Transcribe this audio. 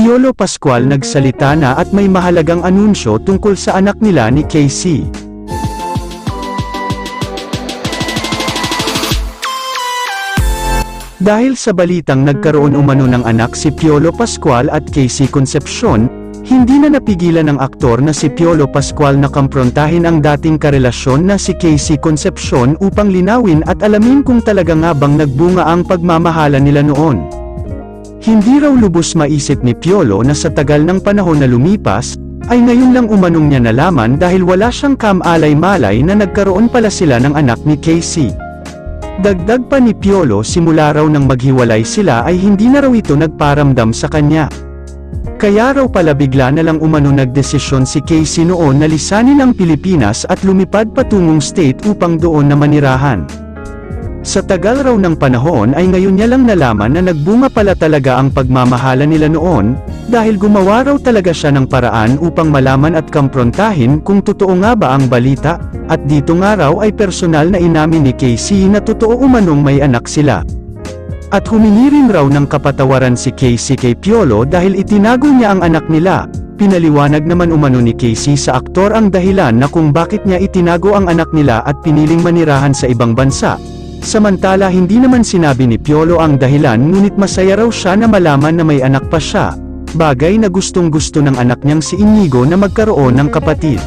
Piolo Pascual nagsalita na at may mahalagang anunsyo tungkol sa anak nila ni Casey. Dahil sa balitang nagkaroon umano ng anak si Piolo Pascual at Casey Concepcion, hindi na napigilan ng aktor na si Piolo Pascual na kamprontahin ang dating karelasyon na si Casey Concepcion upang linawin at alamin kung talaga nga bang nagbunga ang pagmamahalan nila noon. Hindi raw lubos maisip ni Piolo na sa tagal ng panahon na lumipas, ay ngayon lang umanong niya nalaman dahil wala siyang kamalay-malay na nagkaroon pala sila ng anak ni Casey. Dagdag pa ni Piolo, simula raw nang maghiwalay sila ay hindi na raw ito nagparamdam sa kanya. Kaya raw pala bigla na lang umano nagdesisyon si Casey noon na lisanin ang Pilipinas at lumipad patungong state upang doon na manirahan. Sa tagal raw ng panahon ay ngayon niya lang nalaman na nagbunga pala talaga ang pagmamahalan nila noon, dahil gumawa raw talaga siya ng paraan upang malaman at kamprontahin kung totoo nga ba ang balita, at dito nga raw ay personal na inamin ni Casey na totoo umanong may anak sila. At humingi rin raw ng kapatawaran si Casey kay Piolo dahil itinago niya ang anak nila. Pinaliwanag naman umano ni Casey sa aktor ang dahilan na kung bakit niya itinago ang anak nila at piniling manirahan sa ibang bansa. Samantala hindi naman sinabi ni Piolo ang dahilan, ngunit masaya raw siya na malaman na may anak pa siya. Bagay na gustong-gusto ng anak niyang si Inigo na magkaroon ng kapatid.